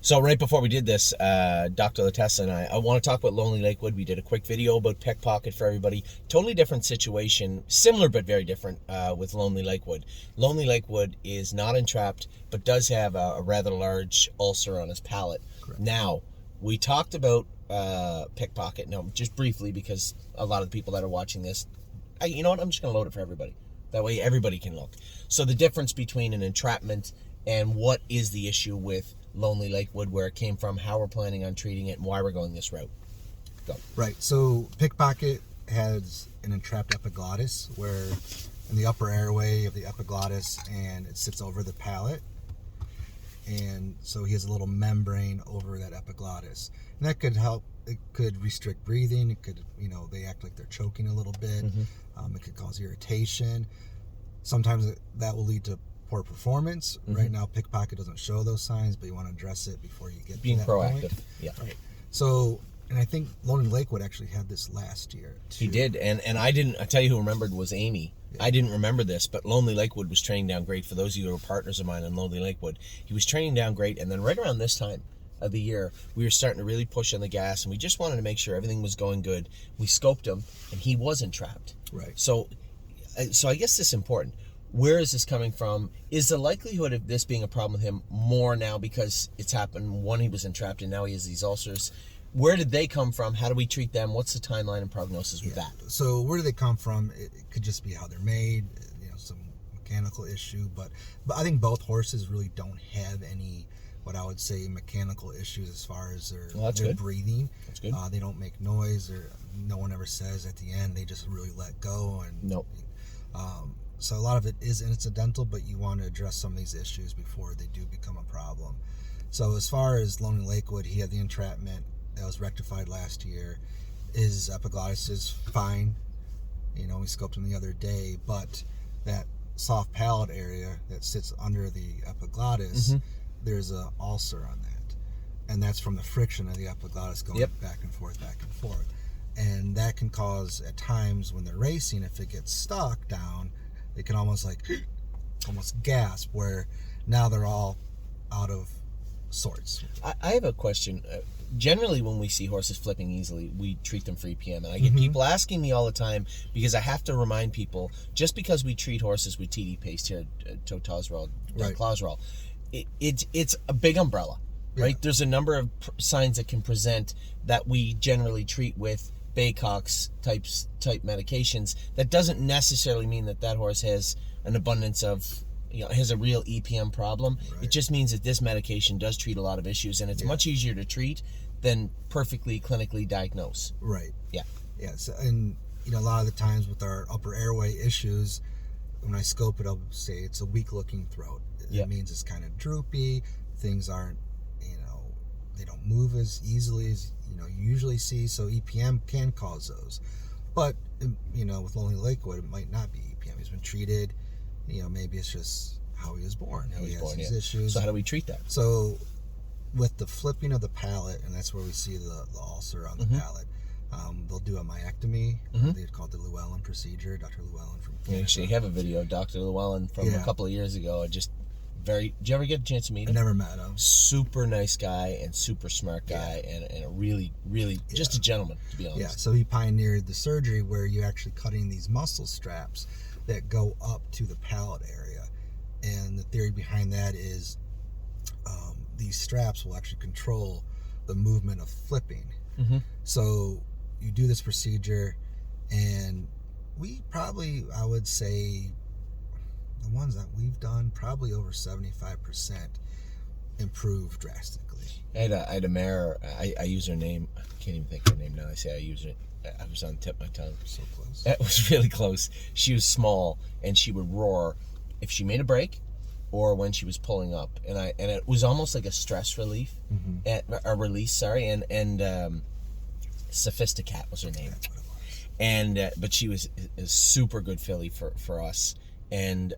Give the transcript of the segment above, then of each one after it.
So right before we did this, Dr. Latessa and I want to talk about Loney Lakewood. We did a quick video about pickpocket for everybody. Totally different situation, similar but very different with Loney Lakewood. Loney Lakewood is not entrapped, but does have a rather large ulcer on his palate. Correct. Now, we talked about pickpocket. No, just briefly, because a lot of the people that are watching this, you know what? I'm just going to load it for everybody. That way everybody can look. So the difference between an entrapment and what is the issue with Loney Lakewood, where it came from, how we're planning on treating it, and why we're going this route. Go. Right. So pickpocket has an entrapped epiglottis, where in the upper airway of the epiglottis, and it sits over the palate. And so he has a little membrane over that epiglottis. And that could help. It could restrict breathing. It could, they act like they're choking a little bit. Mm-hmm. It could cause irritation. Sometimes that will lead to poor performance. Mm-hmm. Right now, pickpocket doesn't show those signs, but you want to address it before you get being to that proactive. point. Yeah. Right. So, and I think Loney Lakewood actually had this last year too. He did, and I didn't. I tell you who remembered was Amy. Yeah. I didn't remember this, but Loney Lakewood was training down great. For those of you who are partners of mine on Loney Lakewood, he was training down great, and then right around this time of the year, we were starting to really push on the gas, and we just wanted to make sure everything was going good. We scoped him, and he wasn't trapped. Right. So I guess this is important. Where is this coming from? Is the likelihood of this being a problem with him more now because it's happened, one, he was entrapped, and now he has these ulcers? Where did they come from? How do we treat them? What's the timeline and prognosis with that? So where do they come from? It could just be how they're made, some mechanical issue, but I think both horses really don't have any, what I would say, mechanical issues as far as their breathing. That's good. They don't make noise, or no one ever says at the end. They just really let go. And nope. So a lot of it is incidental, but you want to address some of these issues before they do become a problem. So as far as Loney Lakewood, he had the entrapment that was rectified last year. His epiglottis is fine. We scoped him the other day, but that soft palate area that sits under the epiglottis, mm-hmm. there's an ulcer on that. And that's from the friction of the epiglottis going yep. back and forth. And that can cause, at times when they're racing, if it gets stuck down, they can almost gasp, where now they're all out of sorts. I have a question. Generally, when we see horses flipping easily, we treat them for EPM. And I get mm-hmm. people asking me all the time, because I have to remind people, just because we treat horses with TD paste here, Totosrol, right. Clozaril, it's a big umbrella, right? Yeah. There's a number of signs that can present that we generally treat with Baycox type medications. That doesn't necessarily mean that horse has an abundance of, has a real EPM problem. Right. It just means that this medication does treat a lot of issues, and it's much easier to treat than perfectly clinically diagnose. Right. Yeah. Yeah. So, and a lot of the times with our upper airway issues, when I scope it, I'll say it's a weak looking throat. It means it's kind of droopy. Things aren't, they don't move as easily as you usually see. So EPM can cause those, but with Loney Lakewood, it might not be EPM. He's been treated. Maybe it's just how he was born. He has these issues. So how do we treat that? So with the flipping of the palate, and that's where we see the ulcer on the mm-hmm. palate. They'll do a myectomy. Mm-hmm. They call it the Llewellyn procedure. Dr. Llewellyn from Canada. We actually have a video of Dr. Llewellyn from a couple of years ago. Did you ever get a chance to meet him? I never met him. Super nice guy and super smart guy, and a really, really just a gentleman, to be honest. Yeah, so he pioneered the surgery where you're actually cutting these muscle straps that go up to the palate area. And the theory behind that is these straps will actually control the movement of flipping. Mm-hmm. So you do this procedure, and we probably, I would say, the ones that we've done, probably over 75% improve drastically. I had a mare. I use her name. I can't even think of her name now. I say I use it. I was on the tip of my tongue. So close. That was really close. She was small, and she would roar if she made a break, or when she was pulling up, and it was almost like a stress relief, mm-hmm. A release. Sorry, and Sophisticat was her name, and but she was a super good filly for us. And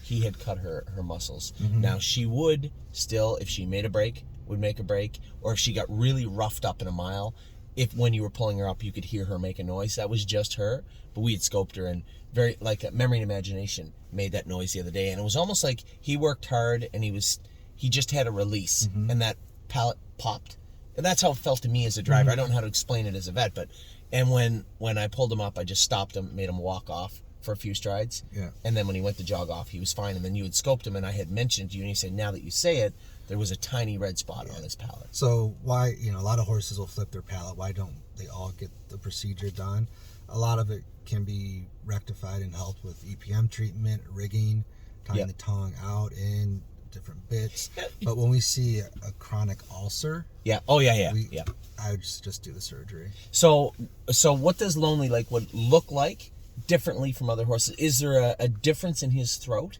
he had cut her muscles. Mm-hmm. Now she would still, if she made a break, would make a break, or if she got really roughed up in a mile, if when you were pulling her up, you could hear her make a noise. That was just her, but we had scoped her, and very like memory and imagination made that noise the other day, and it was almost like he worked hard, and he was he just had a release, and that palate popped. And that's how it felt to me as a driver. I don't know how to explain it as a vet, but when I pulled him up, I just stopped him, made him walk off for a few strides. Yeah. And then when he went to jog off, he was fine. And then you had scoped him, and I had mentioned to you, and you said, now that you say it, there was a tiny red spot on his palate. So why, a lot of horses will flip their palate. Why don't they all get the procedure done? A lot of it can be rectified and helped with EPM treatment, rigging, tying the tongue out in different bits. But when we see a chronic ulcer, I would just do the surgery. So what does Lonely Lakewood look like differently from other horses? Is there a difference in his throat,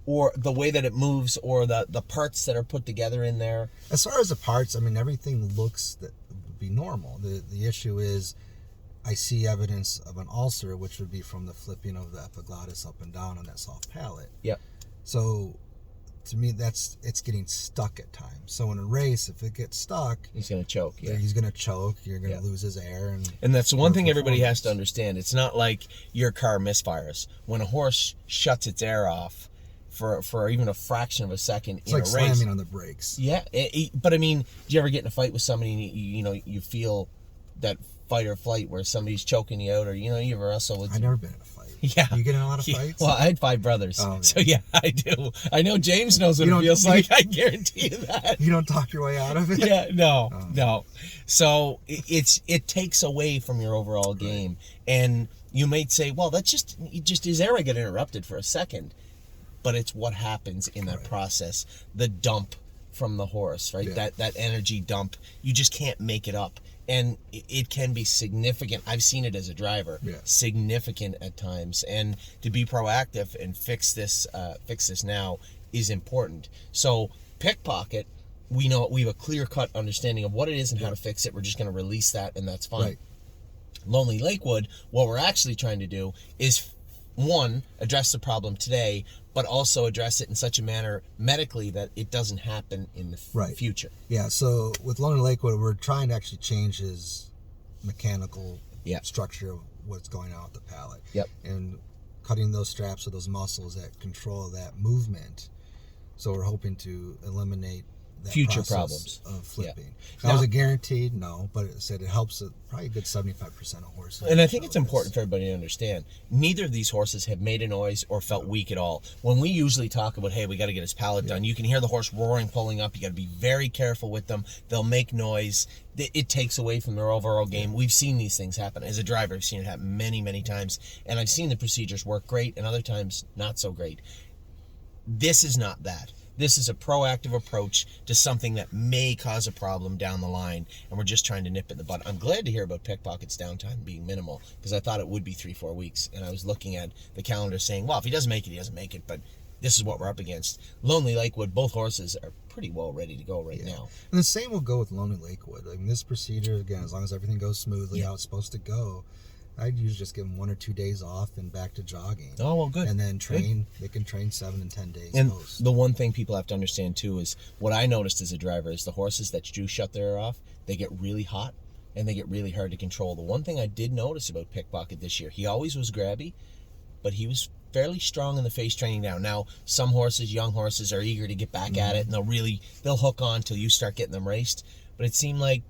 or the way that it moves, or the parts that are put together in there? As far as the parts, everything looks that would be normal. The issue is, I see evidence of an ulcer, which would be from the flipping of the epiglottis up and down on that soft palate. Yep. So to me, it's getting stuck at times. So in a race, if it gets stuck, he's going to choke. Yeah, he's going to choke. You're going to lose his air, and that's the one thing everybody has to understand. It's not like your car misfires. When a horse shuts its air off for even a fraction of a second in a race, slamming on the brakes. Yeah, but do you ever get in a fight with somebody and you feel that fight or flight where somebody's choking you out, or you ever wrestle with? I've never been in a fight. Yeah. You get in a lot of fights? Well, I had 5 brothers. Oh, so yeah, I do. I know James knows what it feels like. I guarantee you that. You don't talk your way out of it? Yeah, no. So it takes away from your overall game. And you might say, well, that's just his air get interrupted for a second. But it's what happens in that process. The dump from the horse, right? Yeah. That energy dump. You just can't make it up. And it can be significant. I've seen it as a driver, significant at times. And to be proactive and fix this now is important. So pickpocket, we have a clear-cut understanding of what it is and how to fix it. We're just going to release that, and that's fine. Right. Lonely Lakewood, what we're actually trying to do is, one, address the problem today, but also address it in such a manner medically that it doesn't happen in the future. Yeah, so with Loney Lakewood, we're trying to actually change his mechanical structure of what's going on with the palate. Yep. And cutting those straps or those muscles that control that movement. So we're hoping to eliminate that future process problems of flipping. Yeah. Now, was it guaranteed? No, but it said it helps probably a good 75% of horses. And I think it's important for everybody to understand, neither of these horses have made a noise or felt weak at all. When we usually talk about, hey, we got to get his palate done, you can hear the horse roaring, pulling up. You got to be very careful with them. They'll make noise. It takes away from their overall game. We've seen these things happen. As a driver, I've seen it happen many, many times. And I've seen the procedures work great and other times not so great. This is not that. This is a proactive approach to something that may cause a problem down the line, and we're just trying to nip it in the bud. I'm glad to hear about Pickpocket's downtime being minimal, because I thought it would be 3-4 weeks, and I was looking at the calendar saying, well, if he doesn't make it, he doesn't make it, but this is what we're up against. Lonely Lakewood, both horses are pretty well ready to go right now. And the same will go with Lonely Lakewood. I mean, this procedure, again, as long as everything goes smoothly how it's supposed to go, I'd usually just give them 1 or 2 days off and back to jogging. Oh, well, good. And then train. Good. They can train 7 and 10 days. And the one thing people have to understand, too, is what I noticed as a driver is the horses that do shut their air off, they get really hot and they get really hard to control. The one thing I did notice about Pickpocket this year, he always was grabby, but he was fairly strong in the face training down. Now, some horses, young horses, are eager to get back at it, and they'll hook on till you start getting them raced. But it seemed like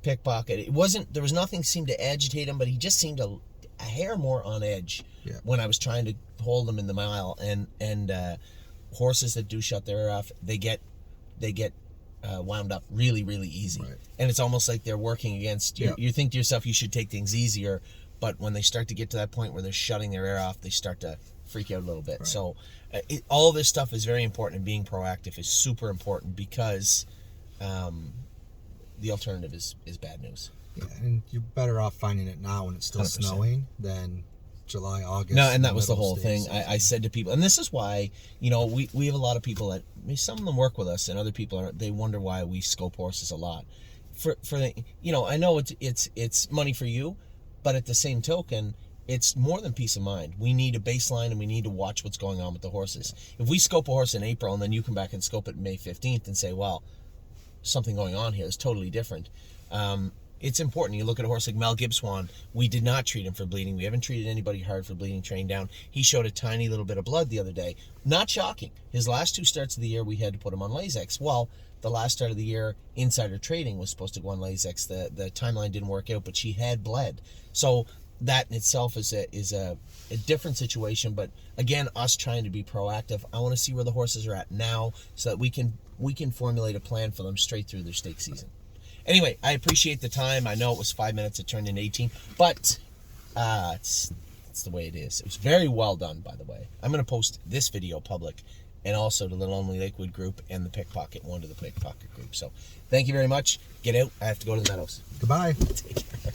Pickpocket, there was nothing seemed to agitate him, but he just seemed a hair more on edge when I was trying to hold him in the mile. And horses that do shut their air off, they get wound up really, really easy. Right. And it's almost like they're working against you. You think to yourself you should take things easier, but when they start to get to that point where they're shutting their air off, they start to freak out a little bit. Right. So all this stuff is very important, and being proactive is super important, because the alternative is bad news. Yeah, and you're better off finding it now when it's still 100%. Snowing than July, August. No, and that was the whole thing. I said to people, and this is why, we have a lot of people that, some of them work with us, and other people they wonder why we scope horses a lot. I know it's money for you, but at the same token, it's more than peace of mind. We need a baseline, and we need to watch what's going on with the horses. If we scope a horse in April, and then you come back and scope it May 15th and say, well, something going on here is totally different. It's important. You look at a horse like Mel Gibswan. We did not treat him for bleeding. We haven't treated anybody hard for bleeding trained down. He showed a tiny little bit of blood the other day. Not shocking. His last 2 starts of the year, we had to put him on Lasix. Well, the last start of the year, Insider Trading was supposed to go on Lasix. The timeline didn't work out, but she had bled. So that in itself is a different situation. But again, us trying to be proactive. I want to see where the horses are at now, so that we can formulate a plan for them straight through their stake season. Anyway, I appreciate the time. I know it was 5 minutes. It turned into 18, but it's the way it is. It was very well done, by the way. I'm going to post this video public, and also to the Loney Lakewood group and the Pickpocket one to the Pickpocket group. So thank you very much. Get out. I have to go to the meadows. Goodbye. Take care.